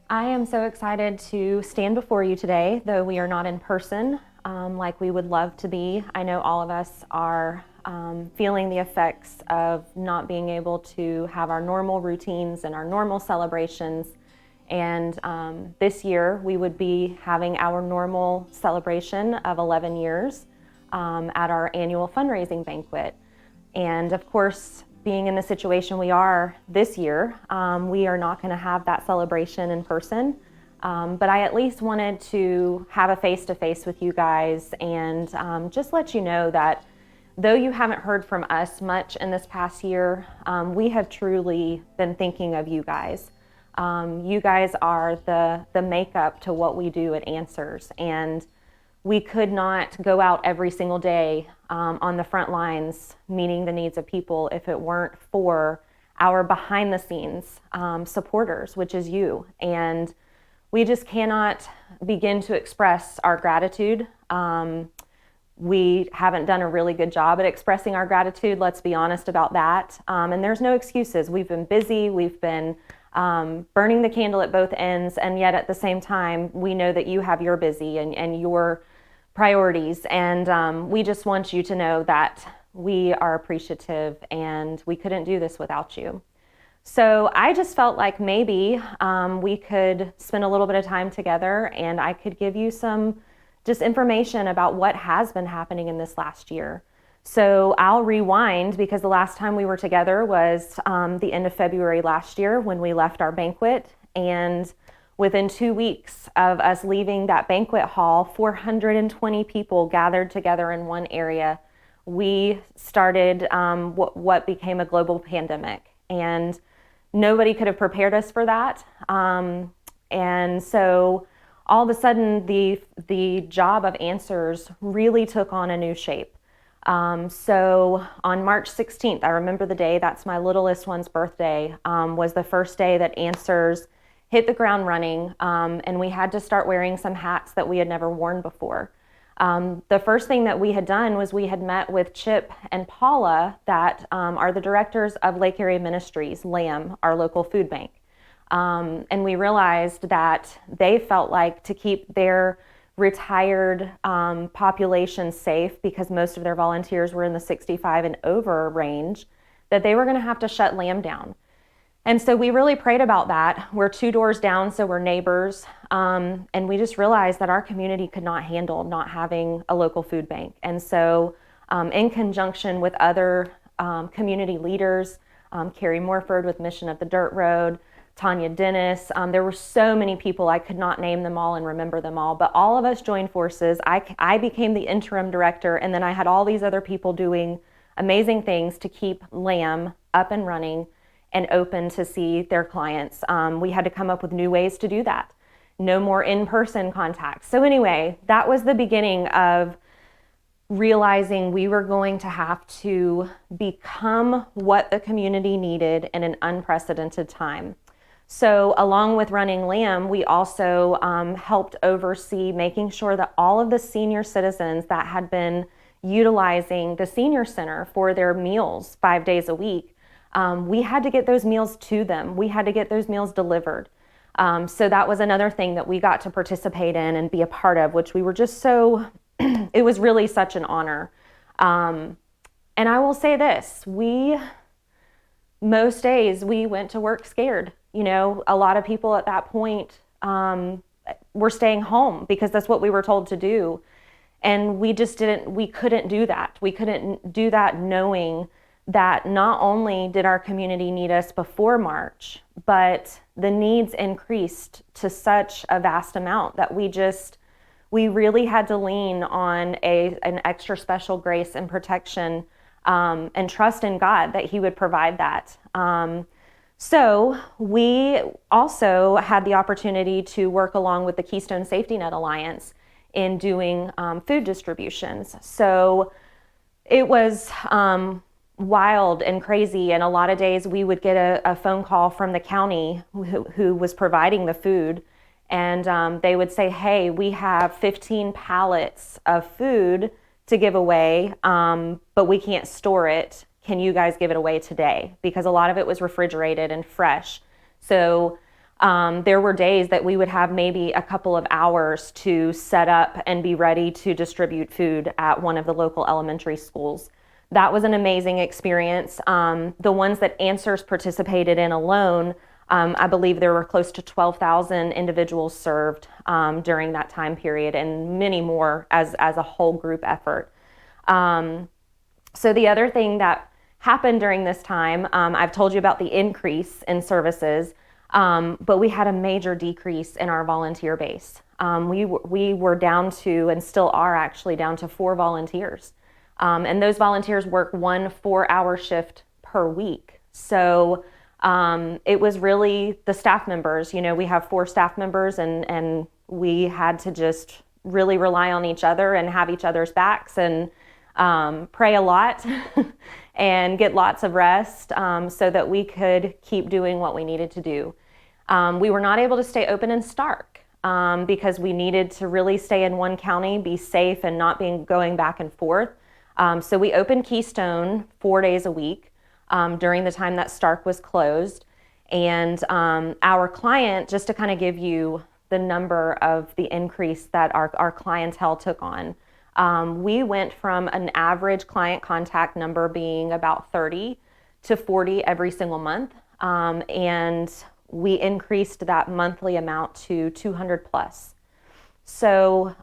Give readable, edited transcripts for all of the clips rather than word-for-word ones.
I am so excited to stand before you today, though we are not in person like we would love to be. I know all of us are feeling the effects of not being able to have our normal routines and our normal celebrations. And this year we would be having our normal celebration of 11 years at our annual fundraising banquet. And of course, being in the situation we are this year, we are not going to have that celebration in person. But I at least wanted to have a face-to-face with you guys and just let you know that though you haven't heard from us much in this past year, we have truly been thinking of you guys. You guys are the makeup to what we do at Answers, and we could not go out every single day on the front lines meeting the needs of people if it weren't for our behind the scenes supporters, which is you. And we just cannot begin to express our gratitude. We haven't done a really good job at expressing our gratitude, let's be honest about that. And there's no excuses. We've been busy, we've been burning the candle at both ends, and yet at the same time, we know that you have your busy and your priorities, and we just want you to know that we are appreciative and we couldn't do this without you. So I just felt like maybe we could spend a little bit of time together and I could give you some just information about what has been happening in this last year. So I'll rewind because the last time we were together was the end of February last year when we left our banquet, and within 2 weeks of us leaving that banquet hall, 420 people gathered together in one area. We started what became a global pandemic, and nobody could have prepared us for that. And so all of a sudden, the job of Answers really took on a new shape. So on March 16th, I remember the day, that's my littlest one's birthday, was the first day that Answers hit the ground running, and we had to start wearing some hats that we had never worn before. The first thing that we had done was we had met with Chip and Paula that are the directors of Lake Area Ministries, LAM, our local food bank. And we realized that they felt like to keep their retired population safe, because most of their volunteers were in the 65 and over range, that they were going to have to shut LAM down. And so we really prayed about that. We're 2 doors down, so we're neighbors. And we just realized that our community could not handle not having a local food bank. And so in conjunction with other community leaders, Carrie Morford with Mission of the Dirt Road, Tanya Dennis, there were so many people, I could not name them all and remember them all, but all of us joined forces. I became the interim director, and then I had all these other people doing amazing things to keep LAM up and running and open to see their clients. We had to come up with new ways to do that. No more in-person contacts. So anyway, that was the beginning of realizing we were going to have to become what the community needed in an unprecedented time. So along with running LAM, we also helped oversee making sure that all of the senior citizens that had been utilizing the senior center for their meals 5 days a week, we had to get those meals to them. We had to get those meals delivered. So that was another thing that we got to participate in and be a part of, which we were just so, it was really such an honor. And I will say this, most days we went to work scared. You know, a lot of people at that point were staying home because that's what we were told to do. And we couldn't do that. We couldn't do that knowing that not only did our community need us before March, but the needs increased to such a vast amount that we really had to lean on an extra special grace and protection and trust in God that He would provide that. So we also had the opportunity to work along with the Keystone Safety Net Alliance in doing food distributions. So it was wild and crazy, and a lot of days we would get a phone call from the county who was providing the food, and they would say, hey, we have 15 pallets of food to give away, but we can't store it. Can you guys give it away today? Because a lot of it was refrigerated and fresh. So There were days that we would have maybe a couple of hours to set up and be ready to distribute food at one of the local elementary schools. That was an amazing experience. The ones that Answers participated in alone, I believe there were close to 12,000 individuals served during that time period, and many more as a whole group effort. So the other thing that happened during this time, I've told you about the increase in services, but we had a major decrease in our volunteer base. We were down to, and still are actually down to, 4 volunteers. And those volunteers work 1 4-hour shift per week. So it was really the staff members. We have 4 staff members, and we had to just really rely on each other and have each other's backs, and pray a lot and get lots of rest so that we could keep doing what we needed to do. We were not able to stay open in Stark because we needed to really stay in one county, be safe, and not going back and forth. So we opened Keystone 4 days a week during the time that Stark was closed. And our client, just to kind of give you the number of the increase that our clientele took on, we went from an average client contact number being about 30 to 40 every single month. And we increased that monthly amount to 200 plus. So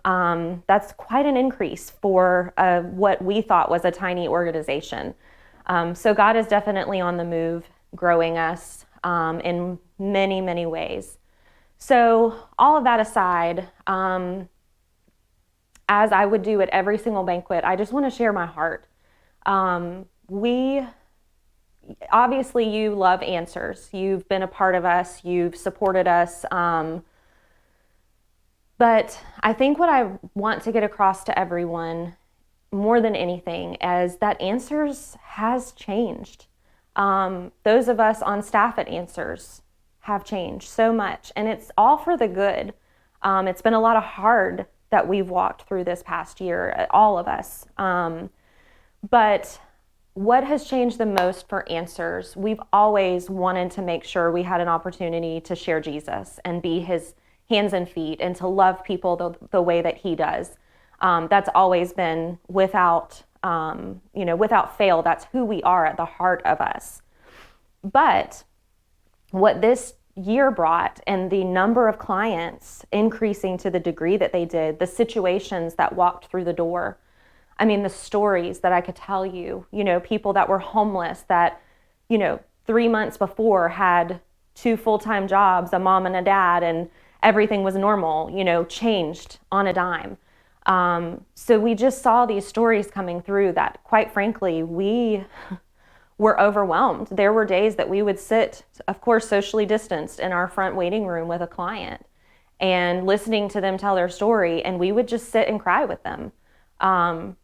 that's quite an increase for what we thought was a tiny organization. So God is definitely on the move, growing us in many, many ways. So all of that aside, as I would do at every single banquet, I just want to share my heart. Obviously, you love Answers. You've been a part of us. You've supported us. But I think what I want to get across to everyone more than anything is that Answers has changed. Those of us on staff at Answers have changed so much, and it's all for the good. It's been a lot of hard that we've walked through this past year, all of us. But what has changed the most for Answers, we've always wanted to make sure we had an opportunity to share Jesus and be his hands and feet and to love people the way that he does. That's always been without fail. That's who we are at the heart of us. But what this year brought, and the number of clients increasing to the degree that they did, the situations that walked through the door, I mean, the stories that I could tell you, people that were homeless that, 3 months before had 2 full-time jobs, a mom and a dad, and everything was normal, changed on a dime. So we just saw these stories coming through that, quite frankly, we were overwhelmed. There were days that we would sit, of course, socially distanced in our front waiting room with a client and listening to them tell their story, and we would just sit and cry with them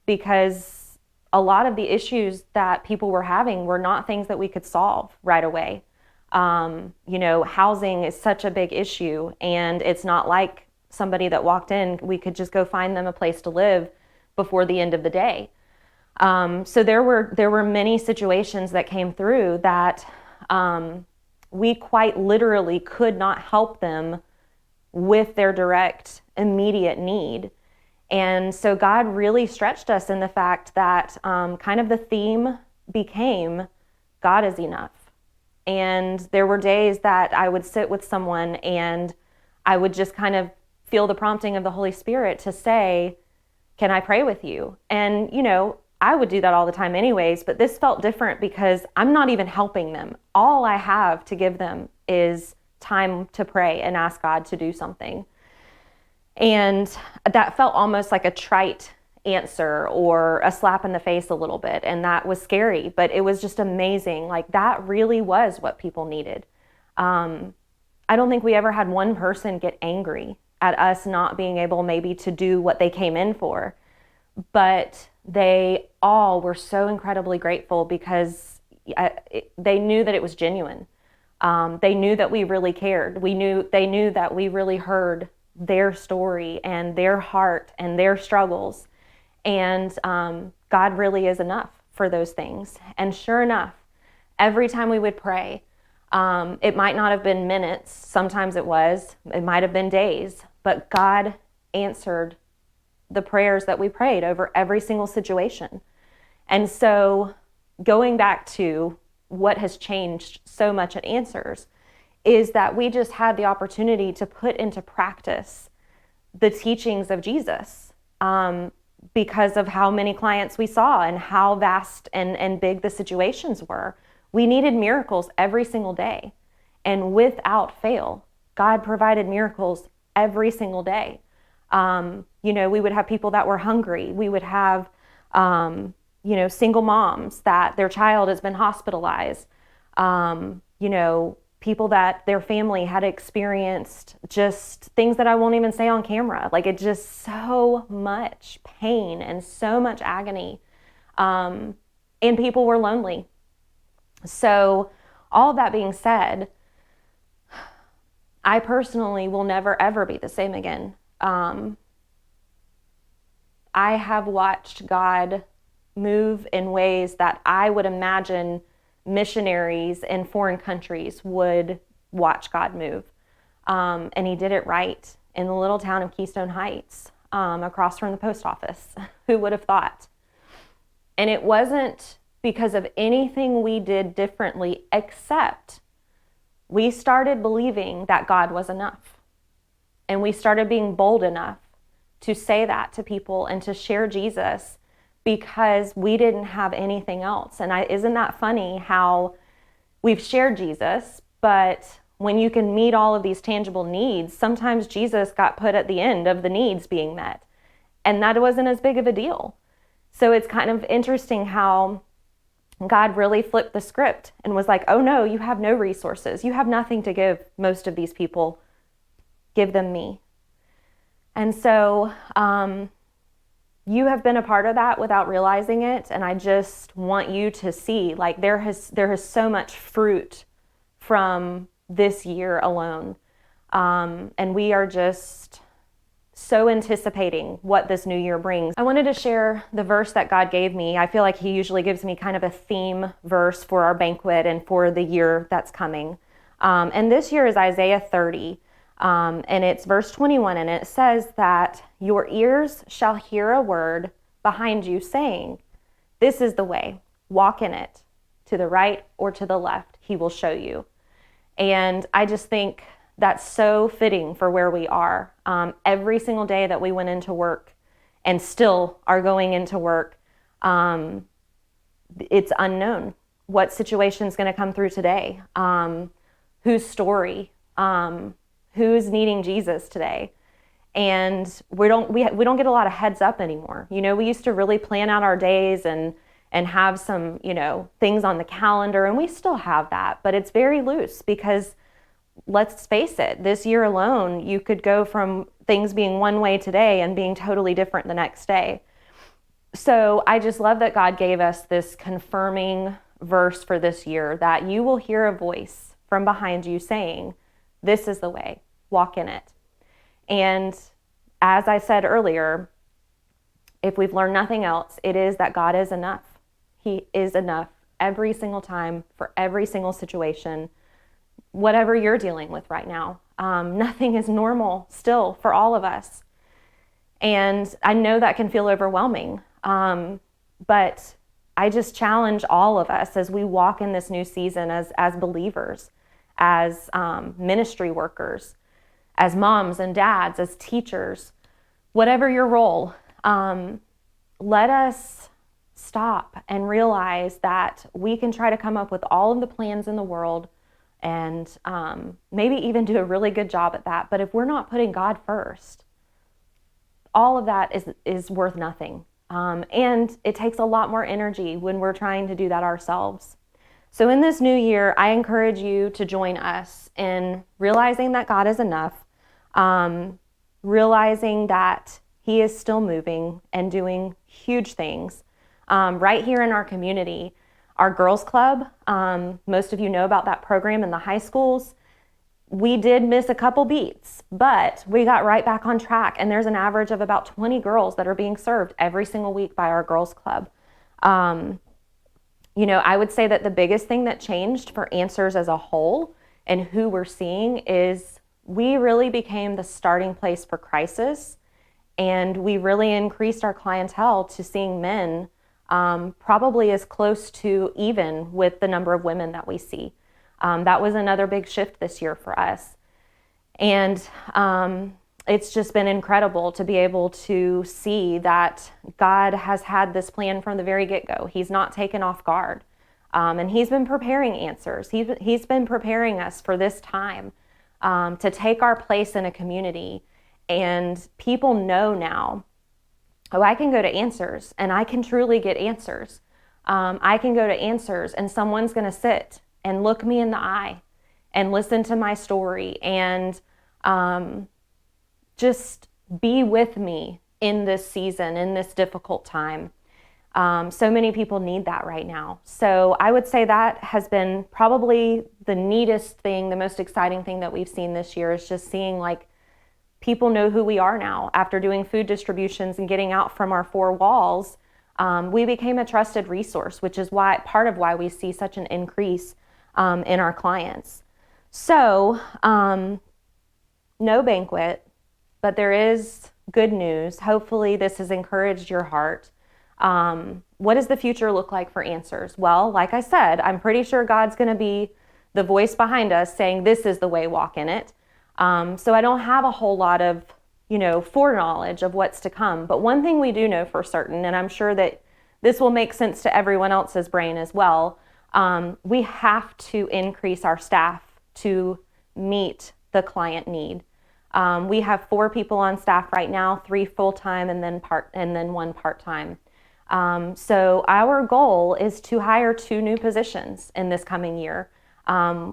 because a lot of the issues that people were having were not things that we could solve right away. Housing is such a big issue, and it's not like somebody that walked in, we could just go find them a place to live before the end of the day. So there were many situations that came through that we quite literally could not help them with their direct, immediate need. And so God really stretched us in the fact that kind of the theme became God is enough. And there were days that I would sit with someone and I would just kind of feel the prompting of the Holy Spirit to say, can I pray with you? And, I would do that all the time anyways, but this felt different because I'm not even helping them. All I have to give them is time to pray and ask God to do something. And that felt almost like a trite answer or a slap in the face a little bit. And that was scary, but it was just amazing. Like, that really was what people needed. I don't think we ever had one person get angry at us not being able maybe to do what they came in for. But they all were so incredibly grateful because they knew that it was genuine. They knew that we really cared. They knew that we really heard their story and their heart and their struggles. And God really is enough for those things. And sure enough, every time we would pray, It might not have been minutes. Sometimes it was. It might have been days. But God answered the prayers that we prayed over every single situation. And so going back to what has changed so much at Answers is that we just had the opportunity to put into practice the teachings of Jesus, because of how many clients we saw and how vast and big the situations were. We needed miracles every single day. And without fail, God provided miracles every single day. We would have people that were hungry. We would have, single moms that their child has been hospitalized. People that their family had experienced just things that I won't even say on camera. Like, it just so much pain and so much agony. And people were lonely. So all of that being said, I personally will never, ever be the same again. I have watched God move in ways that I would imagine missionaries in foreign countries would watch God move. And he did it right in the little town of Keystone Heights, across from the post office. Who would have thought? And it wasn't because of anything we did differently, except we started believing that God was enough. And we started being bold enough to say that to people and to share Jesus, because we didn't have anything else. And isn't that funny how we've shared Jesus, but when you can meet all of these tangible needs, sometimes Jesus got put at the end of the needs being met. And that wasn't as big of a deal. So it's kind of interesting how God really flipped the script and was like, oh no, you have no resources. You have nothing to give most of these people. Give them me. And so, you have been a part of that without realizing it. And I just want you to see, like, there has so much fruit from this year alone. And we are just so anticipating what this new year brings. I wanted to share the verse that God gave me. I feel like he usually gives me kind of a theme verse for our banquet and for the year that's coming. And this year is Isaiah 30. And it's verse 21, and it says that your ears shall hear a word behind you saying, this is the way, walk in it, to the right or to the left, he will show you. And I just think that's so fitting for where we are. Every single day that we went into work and still are going into work, it's unknown what situation is going to come through today, whose story, who's needing Jesus today. And we don't get a lot of heads up anymore. We used to really plan out our days and have some, things on the calendar, and we still have that, but it's very loose because let's face it, this year alone, you could go from things being one way today and being totally different the next day. So I just love that God gave us this confirming verse for this year, that you will hear a voice from behind you saying, this is the way, walk in it. And as I said earlier, if we've learned nothing else, it is that God is enough. He is enough every single time for every single situation, whatever you're dealing with right now. Nothing is normal still for all of us. And I know that can feel overwhelming. But I just challenge all of us as we walk in this new season as believers, as ministry workers, as moms and dads, as teachers, whatever your role, let us stop and realize that we can try to come up with all of the plans in the world and maybe even do a really good job at that. But if we're not putting God first, all of that is worth nothing. And it takes a lot more energy when we're trying to do that ourselves. So in this new year, I encourage you to join us in realizing that God is enough, realizing that He is still moving and doing huge things. Right here in our community, our girls club, most of you know about that program in the high schools. We did miss a couple beats, but we got right back on track. And there's an average of about 20 girls that are being served every single week by our girls club. I would say that the biggest thing that changed for Answers as a whole and who we're seeing is we really became the starting place for crisis, and we really increased our clientele to seeing men probably as close to even with the number of women that we see. That was another big shift this year for us. And it's just been incredible to be able to see that God has had this plan from the very get-go. He's not taken off guard. And he's been preparing Answers. He's been preparing us for this time to take our place in a community. And people know now, oh, I can go to Answers and I can truly get answers. I can go to Answers and someone's going to sit and look me in the eye and listen to my story and just be with me in this season, in this difficult time. So many people need that right now. So I would say that has been probably the neatest thing, the most exciting thing that we've seen this year, is just seeing like people know who we are now. After doing food distributions and getting out from our four walls, we became a trusted resource, which is part of why we see such an increase in our clients. So no Banquet, but there is good news. Hopefully this has encouraged your heart. What does the future look like for Answers? Well, like I said, I'm pretty sure God's going to be the voice behind us saying, this is the way, walk in it. So I don't have a whole lot of, foreknowledge of what's to come. But one thing we do know for certain, and I'm sure that this will make sense to everyone else's brain as well, we have to increase our staff to meet the client need. We have 4 people on staff right now, 3 full-time and then 1 part-time. So our goal is to hire 2 new positions in this coming year.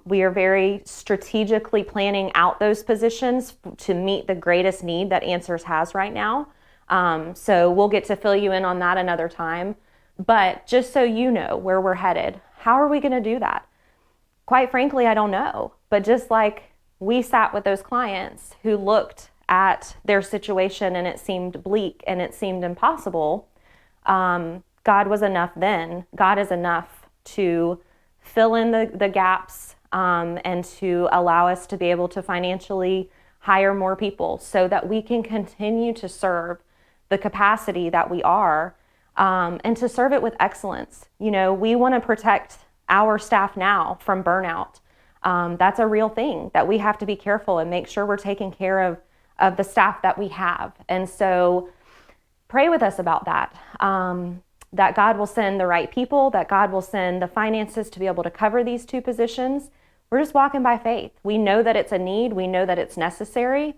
We are very strategically planning out those positions to meet the greatest need that Answers has right now. So we'll get to fill you in on that another time. But just so you know where we're headed, how are we going to do that? Quite frankly, I don't know. But just like we sat with those clients who looked at their situation and it seemed bleak and it seemed impossible, God was enough then. God is enough to fill in the gaps and to allow us to be able to financially hire more people so that we can continue to serve the capacity that we are and to serve it with excellence. We want to protect our staff now from burnout. That's a real thing that we have to be careful and make sure we're taking care of the staff that we have. And so pray with us about that. That God will send the right people, that God will send the finances to be able to cover these 2 positions. We're just walking by faith. We know that it's a need. We know that it's necessary.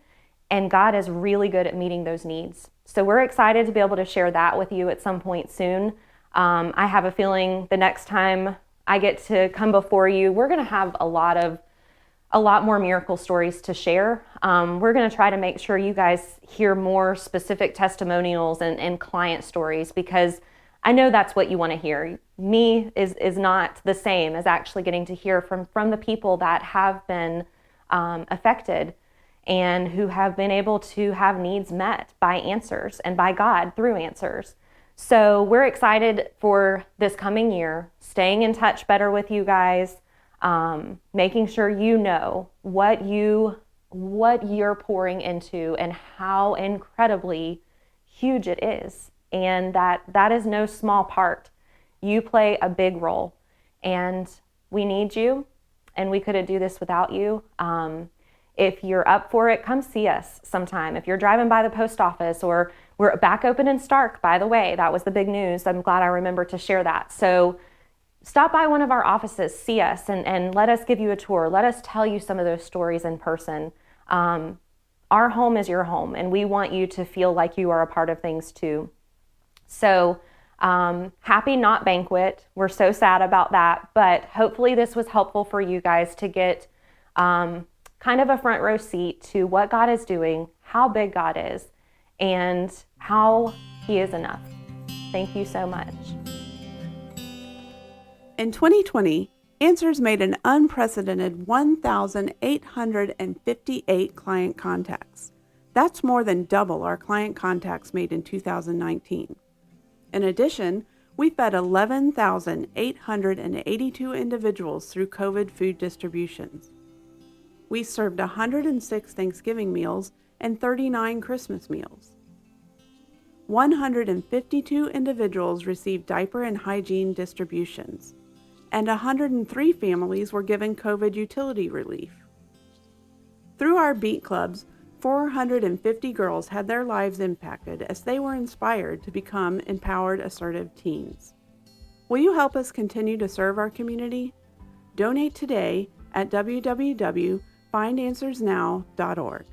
And God is really good at meeting those needs. So we're excited to be able to share that with you at some point soon. I have a feeling the next time I get to come before you, we're going to have a lot more miracle stories to share. We're going to try to make sure you guys hear more specific testimonials and client stories, because I know that's what you want to hear. Me is not the same as actually getting to hear from the people that have been affected and who have been able to have needs met by Answers and by God through Answers. So we're excited for this coming year, staying in touch better with you guys, making sure you know what you're pouring into and how incredibly huge it is. And that is no small part. You play a big role, and we need you, and we couldn't do this without you. If you're up for it, come see us sometime. If you're driving by the post office, or we're back open in Stark, by the way, that was the big news. I'm glad I remembered to share that. So stop by one of our offices, see us, and let us give you a tour. Let us tell you some of those stories in person. Our home is your home, and we want you to feel like you are a part of things too. So happy not Banquet. We're so sad about that, but hopefully this was helpful for you guys to get kind of a front row seat to what God is doing, how big God is, and how He is enough. Thank you so much. In 2020, Answers made an unprecedented 1,858 client contacts. That's more than double our client contacts made in 2019. In addition, We fed 11,882 individuals through COVID food distributions. We served 106 Thanksgiving meals and 39 Christmas meals. 152 individuals received diaper and hygiene distributions, and 103 families were given COVID utility relief. Through our Beat Clubs, 450 girls had their lives impacted as they were inspired to become empowered, assertive teens. Will you help us continue to serve our community? Donate today at www.findanswersnow.org.